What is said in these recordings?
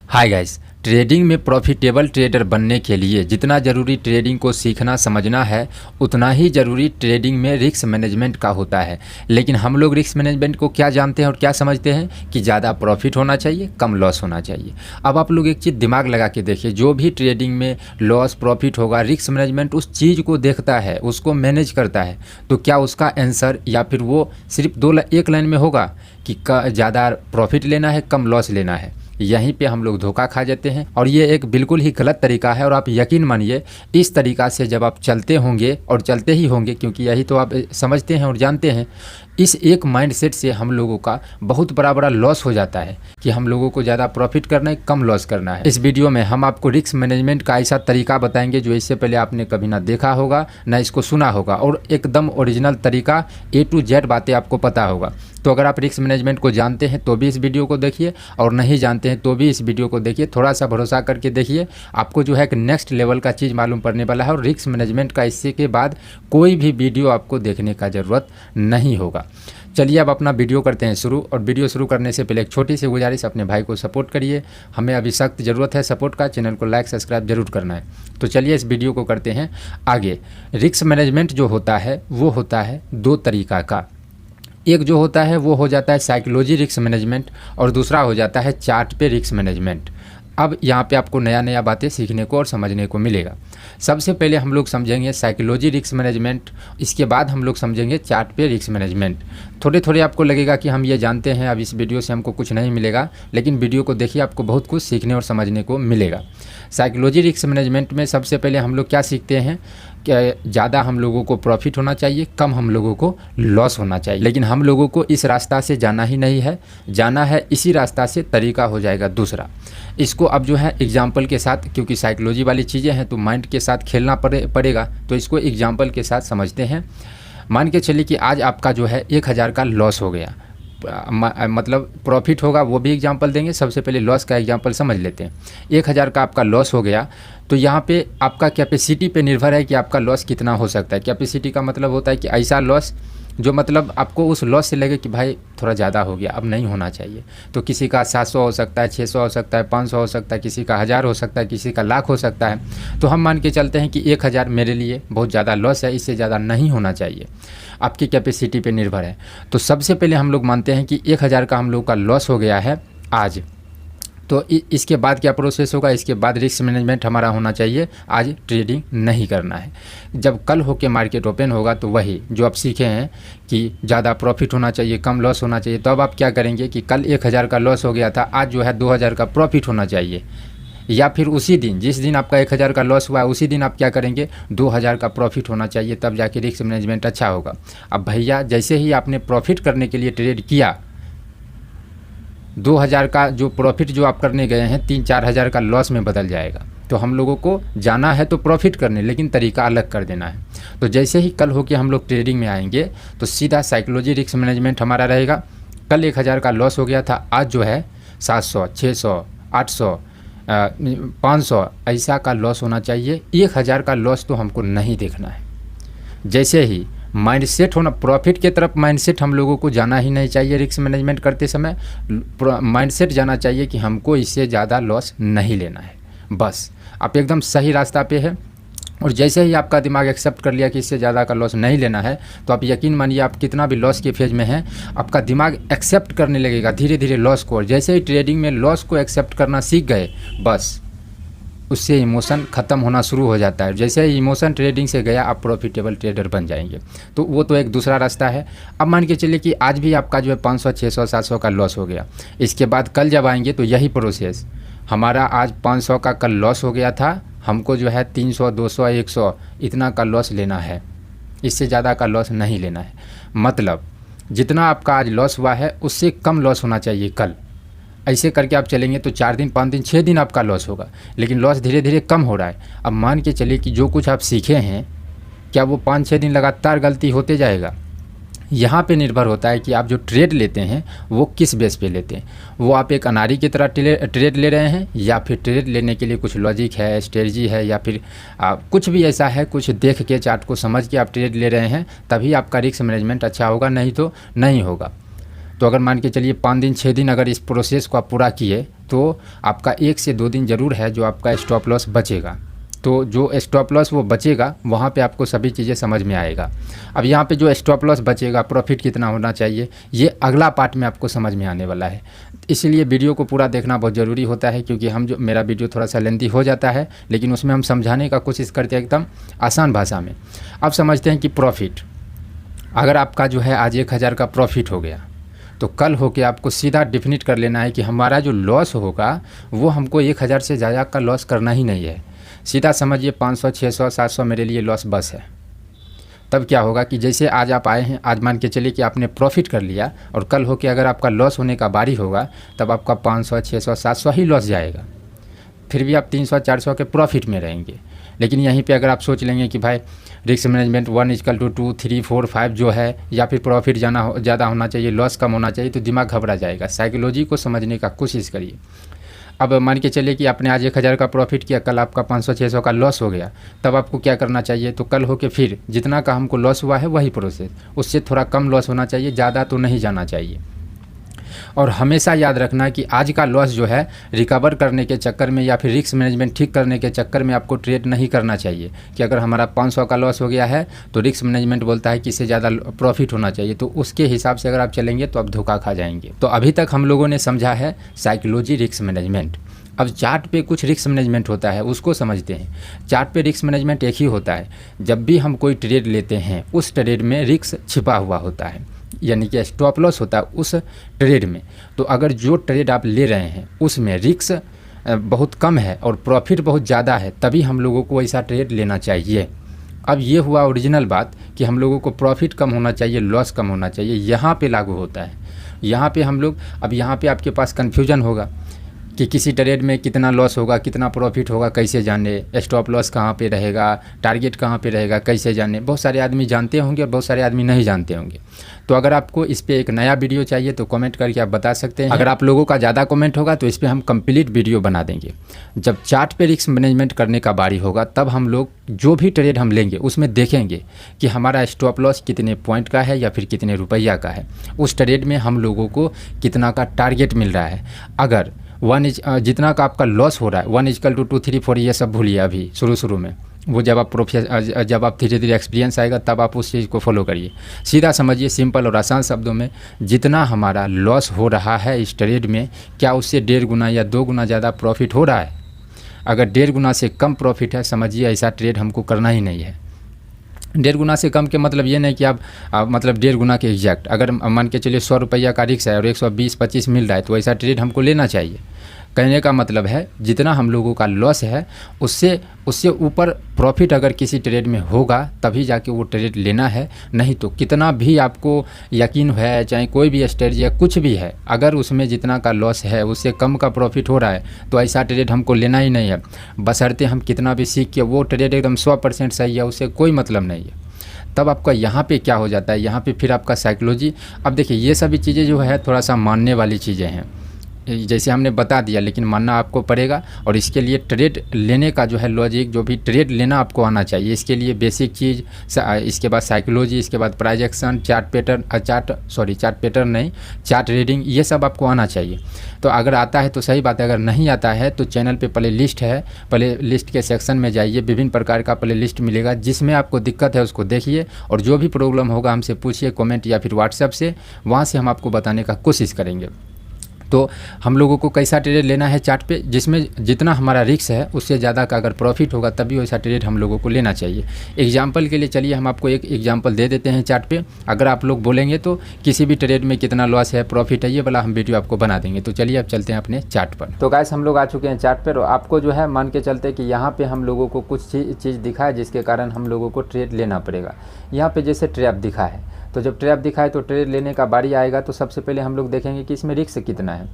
Hi guys, trading में profitable trader बनने के लिए जितना ज़रूरी ट्रेडिंग को सीखना समझना है उतना ही ज़रूरी ट्रेडिंग में रिस्क मैनेजमेंट का होता है। लेकिन हम लोग रिस्क मैनेजमेंट को क्या जानते हैं और क्या समझते हैं कि ज़्यादा प्रॉफिट होना चाहिए, कम लॉस होना चाहिए। अब आप लोग एक चीज़ दिमाग लगा के देखिए, जो भी ट्रेडिंग में लॉस प्रॉफिट होगा, रिस्क मैनेजमेंट उस चीज़ को देखता है, उसको मैनेज करता है। तो क्या उसका आंसर या फिर वो सिर्फ एक लाइन में होगा कि ज़्यादा प्रॉफिट लेना है, कम लॉस लेना है। यहीं पे हम लोग धोखा खा जाते हैं और ये एक बिल्कुल ही गलत तरीका है। और आप यकीन मानिए, इस तरीक़ा से जब आप चलते होंगे और चलते ही होंगे, क्योंकि यही तो आप समझते हैं और जानते हैं, इस एक माइंडसेट से हम लोगों का बहुत बड़ा लॉस हो जाता है कि हम लोगों को ज़्यादा प्रॉफिट करना है, कम लॉस करना है। इस वीडियो में हम आपको रिस्क मैनेजमेंट का ऐसा तरीका बताएंगे जो इससे पहले आपने कभी ना देखा होगा, ना इसको सुना होगा, और एकदम ओरिजिनल तरीका, A to Z बातें आपको पता होगा। तो अगर आप रिस्क मैनेजमेंट को जानते हैं तो भी इस वीडियो को देखिए, और नहीं जानते हैं तो भी इस वीडियो को देखिए। थोड़ा सा भरोसा करके देखिए, आपको जो है एक नेक्स्ट लेवल का चीज़ मालूम पड़ने वाला है। और रिस्क मैनेजमेंट का इससे के बाद कोई भी वीडियो आपको देखने का ज़रूरत नहीं होगा। चलिए अब अपना वीडियो करते हैं शुरू। और वीडियो शुरू करने से पहले एक छोटी सी गुजारिश, अपने भाई को सपोर्ट करिए, हमें अभी सख्त ज़रूरत है सपोर्ट का। चैनल को लाइक सब्सक्राइब जरूर करना है। तो चलिए इस वीडियो को करते हैं आगे। रिस्क मैनेजमेंट जो होता है वो होता है दो तरीका का। एक जो होता है वो हो जाता है साइकोलॉजी रिस्क मैनेजमेंट, और दूसरा हो जाता है चार्ट पे रिस्क मैनेजमेंट। अब यहाँ पे आपको नया बातें सीखने को और समझने को मिलेगा। सबसे पहले हम लोग समझेंगे साइकोलॉजी रिस्क मैनेजमेंट, इसके बाद हम लोग समझेंगे चार्ट पे रिस्क मैनेजमेंट। थोड़े आपको लगेगा कि हम ये जानते हैं, अब इस वीडियो से हमको कुछ नहीं मिलेगा, लेकिन वीडियो को देखिए, आपको बहुत कुछ सीखने और समझने को मिलेगा। साइकोलॉजी रिस्क मैनेजमेंट में सबसे पहले हम लोग क्या सीखते हैं कि ज़्यादा हम लोगों को प्रॉफिट होना चाहिए, कम हम लोगों को लॉस होना चाहिए। लेकिन हम लोगों को इस रास्ता से जाना ही नहीं है, जाना है इसी रास्ता से, तरीका हो जाएगा दूसरा। इसको अब जो है एग्जाम्पल के साथ, क्योंकि साइकोलॉजी वाली चीज़ें हैं तो माइंड के साथ खेलना पड़ेगा, तो इसको एग्जाम्पल के साथ समझते हैं। मान के चलिए कि आज आपका जो है 1000 का लॉस हो गया, मतलब प्रॉफिट होगा वो भी एग्जांपल देंगे। सबसे पहले लॉस का एग्जांपल समझ लेते हैं। 1000 का आपका लॉस हो गया, तो यहाँ पे आपका कैपेसिटी पे निर्भर है कि आपका लॉस कितना हो सकता है। कैपेसिटी का मतलब होता है कि ऐसा लॉस जो मतलब आपको उस लॉस से लगे कि भाई थोड़ा ज़्यादा हो गया, अब नहीं होना चाहिए। तो किसी का 700 हो सकता है, 600 हो सकता है, 500 हो सकता है, किसी का 1000 हो सकता है, किसी का लाख हो सकता है। तो हम मान के चलते हैं कि 1000 मेरे लिए बहुत ज़्यादा लॉस है, इससे ज़्यादा नहीं होना चाहिए। आपकी कैपेसिटी पे निर्भर है। तो सबसे पहले हम लोग मानते हैं कि 1000 का हम लोग का लॉस हो गया है आज। तो इसके बाद क्या प्रोसेस होगा, इसके बाद रिस्क मैनेजमेंट हमारा होना चाहिए, आज ट्रेडिंग नहीं करना है। जब कल होके मार्केट ओपन होगा तो वही जो आप सीखे हैं कि ज़्यादा प्रॉफिट होना चाहिए, कम लॉस होना चाहिए, तो अब आप क्या करेंगे कि कल 1000 का लॉस हो गया था, आज जो है 2000 का प्रॉफिट होना चाहिए। या फिर उसी दिन, जिस दिन आपका 1000 का लॉस हुआ है, उसी दिन आप क्या करेंगे, 2000 का प्रॉफिट होना चाहिए, तब जाके रिस्क मैनेजमेंट अच्छा होगा। अब भैया जैसे ही आपने प्रॉफिट करने के लिए ट्रेड किया, 2000 का जो प्रॉफिट जो आप करने गए हैं 3-4 हज़ार का लॉस में बदल जाएगा। तो हम लोगों को जाना है तो प्रॉफिट करने, लेकिन तरीका अलग कर देना है। तो जैसे ही कल होके हम लोग ट्रेडिंग में आएंगे तो सीधा साइकोलॉजी रिस्क मैनेजमेंट हमारा रहेगा। कल 1000 का लॉस हो गया था, आज जो है 700, 600, 800, 500 ऐसा का लॉस होना चाहिए। 1000 का लॉस तो हमको नहीं देखना है। जैसे ही माइंडसेट होना, प्रॉफिट के तरफ माइंडसेट हम लोगों को जाना ही नहीं चाहिए। रिस्क मैनेजमेंट करते समय माइंडसेट जाना चाहिए कि हमको इससे ज़्यादा लॉस नहीं लेना है, बस आप एकदम सही रास्ता पे है। और जैसे ही आपका दिमाग एक्सेप्ट कर लिया कि इससे ज़्यादा का लॉस नहीं लेना है, तो आप यकीन मानिए, आप कितना भी लॉस के फेज में हैं, आपका दिमाग एक्सेप्ट करने लगेगा धीरे धीरे लॉस को। और जैसे ही ट्रेडिंग में लॉस को एक्सेप्ट करना सीख गए, बस उससे इमोशन ख़त्म होना शुरू हो जाता है। जैसे ही इमोशन ट्रेडिंग से गया, आप प्रॉफिटेबल ट्रेडर बन जाएंगे। तो वो तो एक दूसरा रास्ता है। अब मान के चलिए कि आज भी आपका जो है 500, 600, 700 का लॉस हो गया। इसके बाद कल जब आएंगे तो यही प्रोसेस, हमारा आज 500 का कल लॉस हो गया था, हमको जो है 300, 200, 100 इतना का लॉस लेना है, इससे ज़्यादा का लॉस नहीं लेना है। मतलब जितना आपका आज लॉस हुआ है उससे कम लॉस होना चाहिए कल। ऐसे करके आप चलेंगे तो 4 दिन, 5 दिन, 6 दिन आपका लॉस होगा, लेकिन लॉस धीरे धीरे कम हो रहा है। अब मान के चलिए कि जो कुछ आप सीखे हैं, क्या वो 5-6 दिन लगातार गलती होते जाएगा? यहाँ पे निर्भर होता है कि आप जो ट्रेड लेते हैं वो किस बेस पे लेते हैं। वो आप एक अनाड़ी की तरह ट्रेड ले रहे हैं, या फिर ट्रेड लेने के लिए कुछ लॉजिक है, स्ट्रेटजी है, या फिर कुछ भी ऐसा है, कुछ देख के चार्ट को समझ के आप ट्रेड ले रहे हैं, तभी आपका रिस्क मैनेजमेंट अच्छा होगा, नहीं तो नहीं होगा। तो अगर मान के चलिए 5 दिन, 6 दिन अगर इस प्रोसेस को आप पूरा किए तो आपका 1 से 2 दिन ज़रूर है जो आपका स्टॉप लॉस बचेगा। तो जो स्टॉप लॉस वो बचेगा वहाँ पे आपको सभी चीज़ें समझ में आएगा। अब यहाँ पे जो स्टॉप लॉस बचेगा, प्रॉफिट कितना होना चाहिए, ये अगला पार्ट में आपको समझ में आने वाला है। इसलिए वीडियो को पूरा देखना बहुत ज़रूरी होता है, क्योंकि मेरा वीडियो थोड़ा सा लेंथी हो जाता है, लेकिन उसमें हम समझाने का कोशिश करते हैं एकदम आसान भाषा में। अब समझते हैं कि प्रॉफिट, अगर आपका जो है आज 1000 का प्रॉफिट हो गया तो कल होके आपको सीधा डिफिनिट कर लेना है कि हमारा जो लॉस होगा वो हमको 1000 से ज़्यादा का लॉस करना ही नहीं है। सीधा समझिए 500, 600, 700 मेरे लिए लॉस बस है। तब क्या होगा कि जैसे आज आप आए हैं, आज मान के चलिए कि आपने प्रॉफिट कर लिया, और कल होके अगर आपका लॉस होने का बारी होगा तब आपका 500, 600, 700 ही लॉस जाएगा, फिर भी आप 300, 400 के प्रॉफिट में रहेंगे। लेकिन यहीं पे अगर आप सोच लेंगे कि भाई रिस्क मैनेजमेंट 1:2, 3, 4, 5 जो है, या फिर प्रॉफिट ज़्यादा होना चाहिए, लॉस कम होना चाहिए, तो दिमाग घबरा जाएगा। साइकोलॉजी को समझने का कोशिश करिए। अब मान के चलिए कि आपने आज 1000 का प्रॉफिट किया, कल आपका 500, 600 का लॉस हो गया, तब आपको क्या करना चाहिए? तो कल होके फिर जितना का हमको लॉस हुआ है वही प्रोसेस, उससे थोड़ा कम लॉस होना चाहिए, ज़्यादा तो नहीं जाना चाहिए। और हमेशा याद रखना कि आज का लॉस जो है रिकवर करने के चक्कर में या फिर रिस्क मैनेजमेंट ठीक करने के चक्कर में आपको ट्रेड नहीं करना चाहिए कि अगर हमारा 500 का लॉस हो गया है तो रिस्क मैनेजमेंट बोलता है कि इससे ज़्यादा प्रॉफिट होना चाहिए, तो उसके हिसाब से अगर आप चलेंगे तो आप धोखा खा जाएंगे। तो अभी तक हम लोगों ने समझा है साइकोलॉजी रिस्क मैनेजमेंट। अब चार्ट पे कुछ रिस्क मैनेजमेंट होता है, उसको समझते हैं। चार्ट पे रिस्क मैनेजमेंट एक ही होता है, जब भी हम कोई ट्रेड लेते हैं उस ट्रेड में रिस्क छिपा हुआ होता है, यानी कि स्टॉप लॉस होता है उस ट्रेड में। तो अगर जो ट्रेड आप ले रहे हैं उसमें रिस्क बहुत कम है और प्रॉफिट बहुत ज़्यादा है, तभी हम लोगों को ऐसा ट्रेड लेना चाहिए। अब ये हुआ ओरिजिनल बात कि हम लोगों को प्रॉफिट कम होना चाहिए, लॉस कम होना चाहिए, यहाँ पे लागू होता है। यहाँ पे हम लोग, अब यहाँ पे आपके पास कन्फ्यूजन होगा कि किसी ट्रेड में कितना लॉस होगा, कितना प्रॉफिट होगा, कैसे जाने, स्टॉप लॉस कहाँ पे रहेगा, टारगेट कहाँ पे रहेगा, कैसे जाने। बहुत सारे आदमी जानते होंगे और बहुत सारे आदमी नहीं जानते होंगे। तो अगर आपको इस पे एक नया वीडियो चाहिए तो कमेंट करके आप बता सकते हैं। अगर आप लोगों का ज़्यादा कमेंट होगा तो इस पर हम कंप्लीट वीडियो बना देंगे। जब चार्ट पे रिस्क मैनेजमेंट करने का बारी होगा तब हम लोग जो भी ट्रेड हम लेंगे उसमें देखेंगे कि हमारा स्टॉप लॉस कितने पॉइंट का है या फिर कितने रुपया का है, उस ट्रेड में हम लोगों को कितना का टारगेट मिल रहा है। अगर जितना का आपका लॉस हो रहा है 1:2, 3, 4 ये सब भूलिए अभी शुरू में। वो जब आप धीरे धीरे एक्सपीरियंस आएगा तब आप उस चीज़ को फॉलो करिए। सीधा समझिए, सिंपल और आसान शब्दों में, जितना हमारा लॉस हो रहा है इस ट्रेड में, क्या उससे 1.5 गुना या 2 गुना ज़्यादा प्रॉफिट हो रहा है? अगर 1.5 गुना से कम प्रॉफिट है, समझिए ऐसा ट्रेड हमको करना ही नहीं है। 1.5 गुना से कम के मतलब ये नहीं कि आप मतलब 1.5 गुना के एग्जैक्ट, अगर मान के चलिए 100 रुपया का रिस्क है और 120-25 मिल रहा है तो ऐसा ट्रेड हमको लेना चाहिए। कहने का मतलब है जितना हम लोगों का लॉस है उससे ऊपर प्रॉफिट अगर किसी ट्रेड में होगा तभी जाके वो ट्रेड लेना है, नहीं तो कितना भी आपको यकीन है, चाहे कोई भी स्ट्रेटजी या कुछ भी है, अगर उसमें जितना का लॉस है उससे कम का प्रॉफिट हो रहा है तो ऐसा ट्रेड हमको लेना ही नहीं है। बशर्ते हम कितना भी सीख के वो ट्रेड एकदम 100% सही है, उससे कोई मतलब नहीं है। तब आपका यहाँ पे क्या हो जाता है, यहाँ पे फिर आपका साइकोलॉजी। अब देखिए ये सभी चीज़ें जो है थोड़ा सा मानने वाली चीज़ें हैं, जैसे हमने बता दिया, लेकिन मानना आपको पड़ेगा। और इसके लिए ट्रेड लेने का जो है लॉजिक, जो भी ट्रेड लेना आपको आना चाहिए, इसके लिए बेसिक चीज़, इसके बाद साइकोलॉजी, इसके बाद प्राइस एक्शन, चार्ट पैटर्न नहीं, चार्ट रीडिंग, ये सब आपको आना चाहिए। तो अगर आता है तो सही बात है, अगर नहीं आता है तो चैनल पे प्ले लिस्ट है, प्ले लिस्ट के सेक्शन में जाइए, विभिन्न प्रकार का प्ले लिस्ट मिलेगा, जिसमें आपको दिक्कत है उसको देखिए और जो भी प्रॉब्लम होगा हमसे पूछिए कमेंट या फिर व्हाट्सएप से, वहाँ से हम आपको बताने का कोशिश करेंगे। तो हम लोगों को कैसा ट्रेड लेना है चार्ट पे, जिसमें जितना हमारा रिस्क है उससे ज़्यादा का अगर प्रॉफिट होगा तभी वैसा ट्रेड हम लोगों को लेना चाहिए। एग्जांपल के लिए चलिए हम आपको एक एग्जांपल दे देते हैं चार्ट पे। अगर आप लोग बोलेंगे तो किसी भी ट्रेड में कितना लॉस है, प्रॉफिट है, ये वाला हम वीडियो आपको बना देंगे। तो चलिए अब चलते हैं अपने चार्ट पर। तो गाइस हम लोग आ चुके हैं चार्ट पर, और आपको जो है मान के चलते कि यहाँ पर हम लोगों को कुछ चीज़ दिखा है जिसके कारण हम लोगों को ट्रेड लेना पड़ेगा। यहाँ पर जैसे ट्रैप दिखा है, तो जब ट्रैप दिखा है तो ट्रेड लेने का बारी आएगा तो सबसे पहले हम लोग देखेंगे कि इसमें रिस्क कितना है।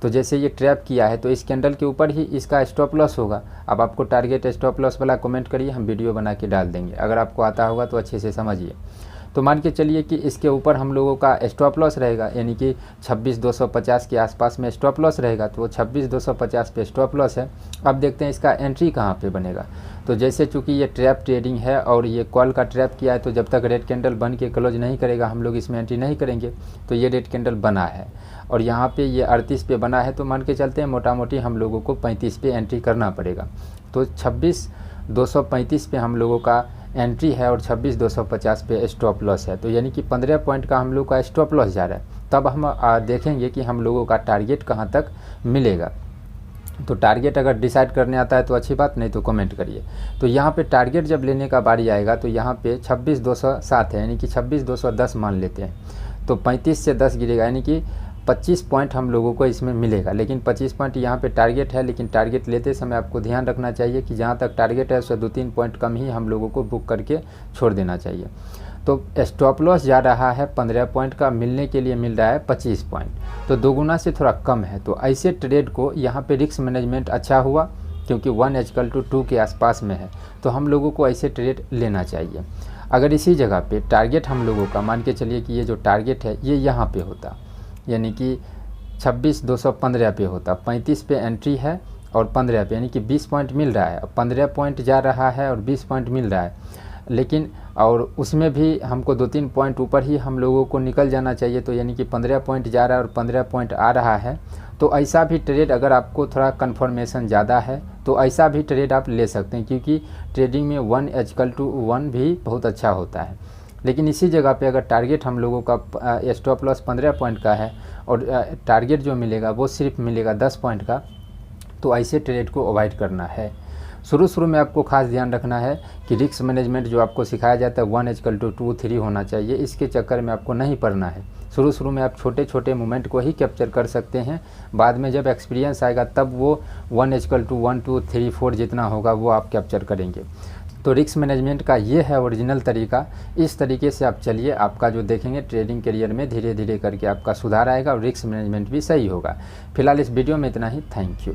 तो जैसे ये ट्रैप किया है तो इस कैंडल के ऊपर ही इसका स्टॉप लॉस होगा। अब आपको टारगेट स्टॉप लॉस वाला कमेंट करिए, हम वीडियो बना के डाल देंगे। अगर आपको आता होगा तो अच्छे से समझिए। तो मान के चलिए कि इसके ऊपर हम लोगों का स्टॉप लॉस रहेगा, यानी कि 26,250 के आसपास में स्टॉप लॉस रहेगा। तो वो 26,250 पे स्टॉप लॉस है। अब देखते हैं इसका एंट्री कहाँ पे बनेगा। तो जैसे चूँकि ये ट्रैप ट्रेडिंग है और ये कॉल का ट्रैप किया है, तो जब तक रेड कैंडल बन के क्लोज नहीं करेगा हम लोग इसमें एंट्री नहीं करेंगे। तो ये रेड कैंडल बना है और यहाँ पे ये 38 पे बना है, तो मान के चलते हैं मोटा मोटी हम लोगों को 35 पे एंट्री करना पड़ेगा। तो 26,235 पे हम लोगों का एंट्री है और 26,250 पे स्टॉप लॉस है। तो यानी कि 15 पॉइंट का हम लोग का स्टॉप लॉस जा रहा है। तब हम देखेंगे कि हम लोगों का टारगेट कहाँ तक मिलेगा। तो टारगेट अगर डिसाइड करने आता है तो अच्छी बात, नहीं तो कमेंट करिए। तो यहाँ पे टारगेट जब लेने का बारी आएगा तो यहाँ पे 26,207 है, यानी कि 26,210 मान लेते हैं। तो 35 से 10 गिरेगा, यानी कि 25 पॉइंट हम लोगों को इसमें मिलेगा। लेकिन 25 पॉइंट यहाँ पे टारगेट है, लेकिन टारगेट लेते समय आपको ध्यान रखना चाहिए कि जहाँ तक टारगेट है उससे 2-3 पॉइंट कम ही हम लोगों को बुक करके छोड़ देना चाहिए। तो स्टॉप लॉस जा रहा है 15 पॉइंट का, मिलने के लिए मिल रहा है 25 पॉइंट, तो दोगुना से थोड़ा कम है। तो ऐसे ट्रेड को यहाँ पे रिस्क मैनेजमेंट अच्छा हुआ, क्योंकि 1:2 के आसपास में है, तो हम लोगों को ऐसे ट्रेड लेना चाहिए। अगर इसी जगह पे टारगेट हम लोगों का मान के चलिए कि ये जो टारगेट है ये यहाँ पे होता, यानी कि 26,215 पे होता, 35 पे एंट्री है और 15 पे, यानी कि 20 पॉइंट मिल रहा है। 15 पॉइंट जा रहा है और 20 पॉइंट मिल रहा है, लेकिन और उसमें भी हमको 2-3 पॉइंट ऊपर ही हम लोगों को निकल जाना चाहिए। तो यानी कि 15 पॉइंट जा रहा है और 15 पॉइंट आ रहा है। तो ऐसा भी ट्रेड अगर आपको थोड़ा कन्फर्मेशन ज़्यादा है तो ऐसा भी ट्रेड आप ले सकते हैं, क्योंकि ट्रेडिंग में 1:1 भी बहुत अच्छा होता है। लेकिन इसी जगह पे अगर टारगेट हम लोगों का स्टॉप लॉस 15 पॉइंट का है और टारगेट जो मिलेगा वो सिर्फ मिलेगा 10 पॉइंट का, तो ऐसे ट्रेड को अवॉइड करना है। शुरू में आपको खास ध्यान रखना है कि रिस्क मैनेजमेंट जो आपको सिखाया जाता है 1:2-3 होना चाहिए, इसके चक्कर में आपको नहीं पड़ना है। शुरू में आप छोटे छोटे मूवमेंट को ही कैप्चर कर सकते हैं, बाद में जब एक्सपीरियंस आएगा तब वो 1:1, 2, 3, 4 जितना होगा वो आप कैप्चर करेंगे। तो रिस्क मैनेजमेंट का ये है ओरिजिनल तरीका। इस तरीके से आप चलिए, आपका जो देखेंगे ट्रेडिंग करियर में धीरे धीरे करके आपका सुधार आएगा और रिस्क मैनेजमेंट भी सही होगा। फिलहाल इस वीडियो में इतना ही। Thank you.